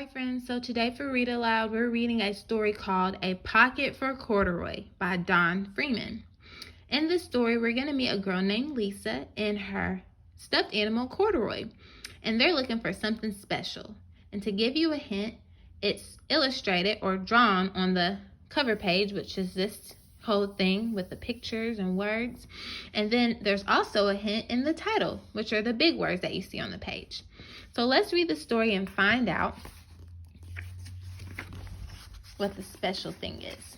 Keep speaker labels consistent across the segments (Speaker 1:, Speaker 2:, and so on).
Speaker 1: right, friends, so today for Read Aloud, we're reading a story called A Pocket for Corduroy by Don Freeman. In this story, we're going to meet a girl named Lisa and her stuffed animal Corduroy, and they're looking for something special. And to give you a hint, it's illustrated or drawn on the cover page, which is this whole thing with the pictures and words. And then there's also a hint in the title, which are the big words that you see on the page. So let's read the story and find out what the special thing is.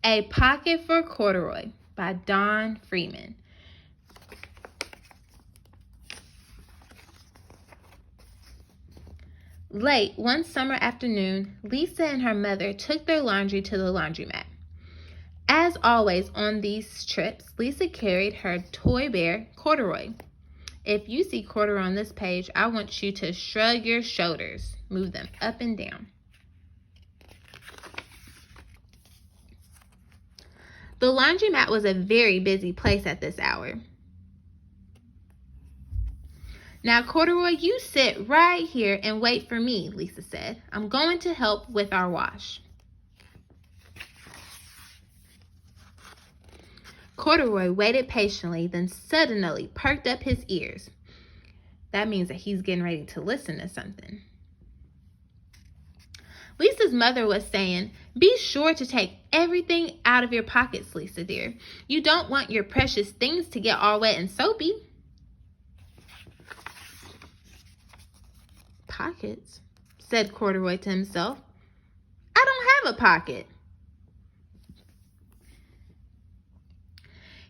Speaker 1: A Pocket for Corduroy by Don Freeman. Late one summer afternoon, Lisa and her mother took their laundry to the laundromat. As always on these trips, Lisa carried her toy bear, Corduroy. If you see Corduroy on this page, I want you to shrug your shoulders, move them up and down. The laundromat was a very busy place at this hour. Now, Corduroy, you sit right here and wait for me, Lisa said. I'm going to help with our wash. Corduroy waited patiently, then suddenly perked up his ears. That means that he's getting ready to listen to something. Lisa's mother was saying, "Be sure to take everything out of your pockets, Lisa dear. You don't want your precious things to get all wet and soapy." Pockets, said Corduroy to himself. I don't have a pocket.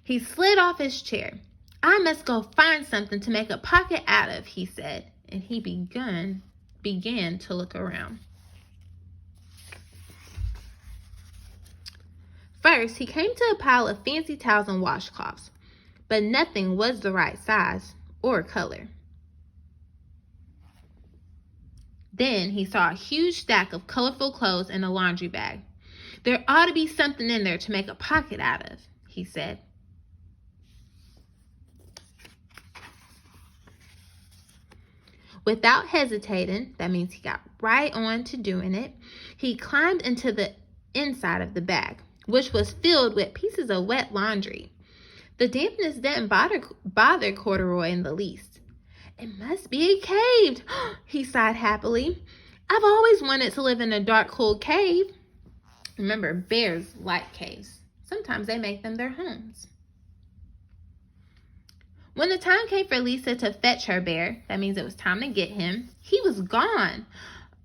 Speaker 1: He slid off his chair. I must go find something to make a pocket out of, he said, and he began to look around. First, he came to a pile of fancy towels and washcloths, but nothing was the right size or color. Then he saw a huge stack of colorful clothes in a laundry bag. There ought to be something in there to make a pocket out of, he said. Without hesitating, that means he got right on to doing it, he climbed into the inside of the bag, which was filled with pieces of wet laundry. The dampness didn't bother Corduroy in the least. It must be a cave, he sighed happily. I've always wanted to live in a dark, cool cave. Remember, bears like caves. Sometimes they make them their homes. When the time came for Lisa to fetch her bear, that means it was time to get him, he was gone.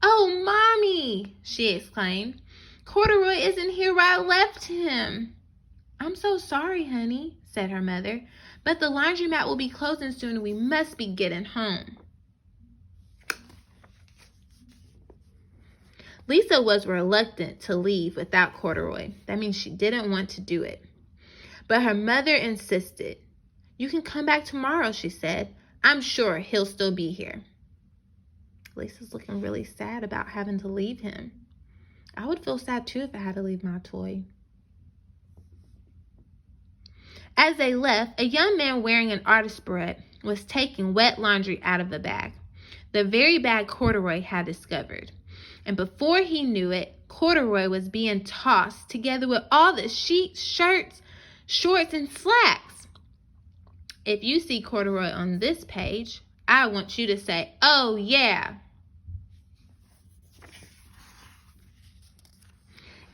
Speaker 1: Oh, Mommy, she exclaimed. Corduroy isn't here where I left him. I'm so sorry, honey, said her mother, but the laundromat will be closing soon and we must be getting home. Lisa was reluctant to leave without Corduroy. That means she didn't want to do it. But her mother insisted. You can come back tomorrow, she said. I'm sure he'll still be here. Lisa's looking really sad about having to leave him. I would feel sad too if I had to leave my toy. As they left, a young man wearing an artist beret was taking wet laundry out of the bag, the very bag Corduroy had discovered. And before he knew it, Corduroy was being tossed together with all the sheets, shirts, shorts, and slacks. If you see Corduroy on this page, I want you to say, oh yeah.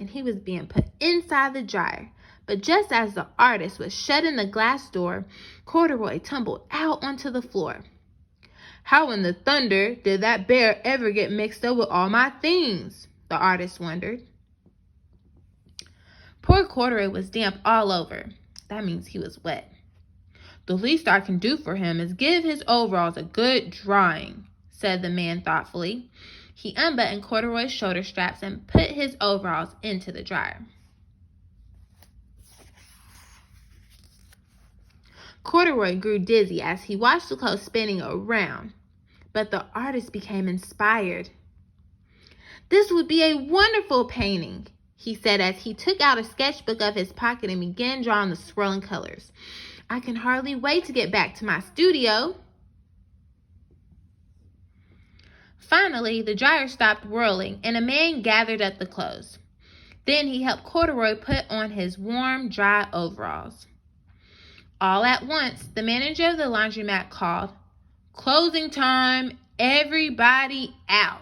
Speaker 1: And he was being put inside the dryer. But just as the artist was shutting the glass door, Corduroy tumbled out onto the floor. How in the thunder did that bear ever get mixed up with all my things? The artist wondered. Poor Corduroy was damp all over. That means he was wet. The least I can do for him is give his overalls a good drying, said the man thoughtfully. He unbuttoned Corduroy's shoulder straps and put his overalls into the dryer. Corduroy grew dizzy as he watched the clothes spinning around, but the artist became inspired. This would be a wonderful painting, he said as he took out a sketchbook of his pocket and began drawing the swirling colors. I can hardly wait to get back to my studio. Finally, the dryer stopped whirling and a man gathered up the clothes. Then he helped Corduroy put on his warm, dry overalls. All at once, the manager of the laundromat called, "Closing time, everybody out."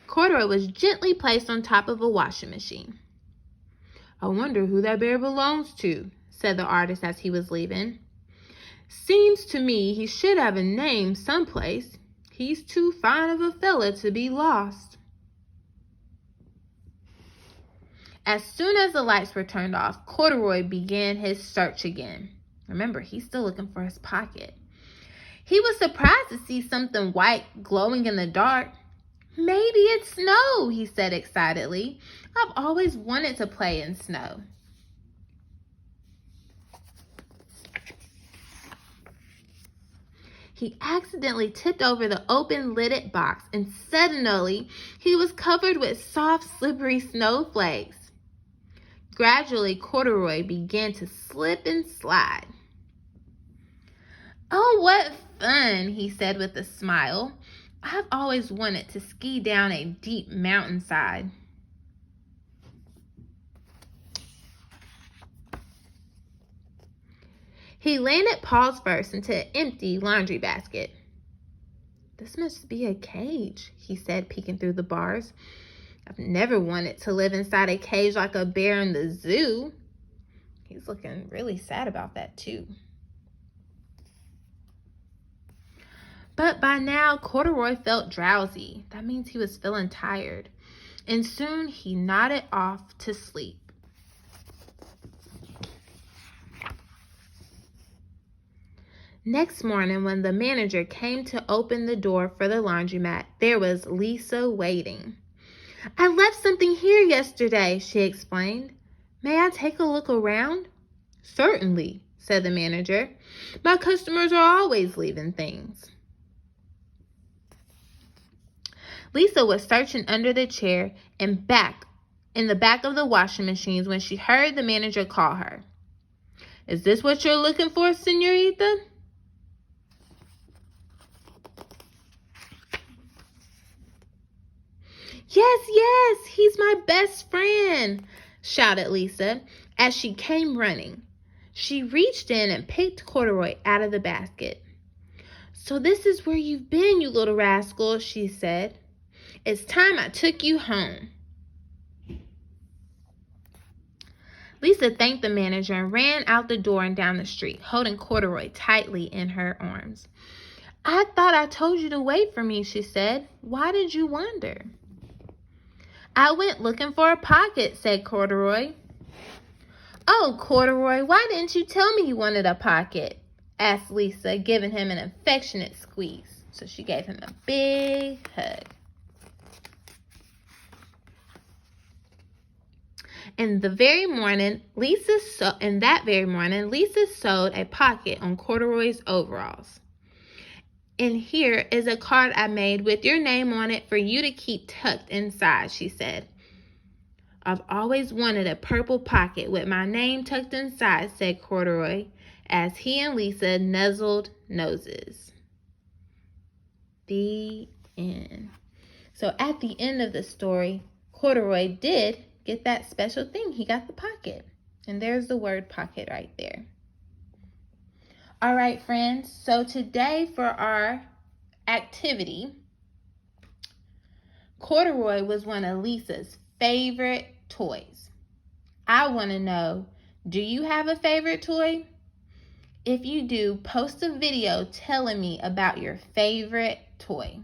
Speaker 1: Corduroy was gently placed on top of a washing machine. "I wonder who that bear belongs to," said the artist as he was leaving. "Seems to me he should have a name someplace. He's too fine of a fella to be lost." As soon as the lights were turned off, Corduroy began his search again. Remember, he's still looking for his pocket. He was surprised to see something white glowing in the dark. "Maybe it's snow," he said excitedly. "I've always wanted to play in snow." He accidentally tipped over the open lidded box and suddenly he was covered with soft, slippery snowflakes. Gradually, Corduroy began to slip and slide. "Oh, what fun," he said with a smile. "I've always wanted to ski down a deep mountainside." He landed paws first into an empty laundry basket. "This must be a cage," he said, peeking through the bars. "I've never wanted to live inside a cage like a bear in the zoo." He's looking really sad about that too. But by now, Corduroy felt drowsy. That means he was feeling tired. And soon he nodded off to sleep. Next morning, when the manager came to open the door for the laundromat, there was Lisa waiting. "I left something here yesterday," she explained. "May I take a look around?" "Certainly," said the manager. "My customers are always leaving things." Lisa was searching under the chair and in the back of the washing machines when she heard the manager call her. "Is this what you're looking for, señorita?" Yes, he's my best friend," shouted Lisa as she came running. She reached in and picked Corduroy out of the basket. "So this is where you've been, you little rascal," she said. "It's time I took you home." Lisa thanked the manager and ran out the door and down the street, holding Corduroy tightly in her arms. "I thought I told you to wait for me," she said. "Why did you wander?" "I went looking for a pocket," said Corduroy. "Oh, Corduroy, why didn't you tell me you wanted a pocket?" asked Lisa, giving him an affectionate squeeze. So she gave him a big hug. And that very morning, Lisa sewed a pocket on Corduroy's overalls. "And here is a card I made with your name on it for you to keep tucked inside," she said. "I've always wanted a purple pocket with my name tucked inside," said Corduroy, as he and Lisa nuzzled noses. The end. So at the end of the story, Corduroy did get that special thing. He got the pocket. And there's the word pocket right there. All right, friends. So today for our activity, Corduroy was one of Lisa's favorite toys. I want to know, do you have a favorite toy? If you do, post a video telling me about your favorite toy.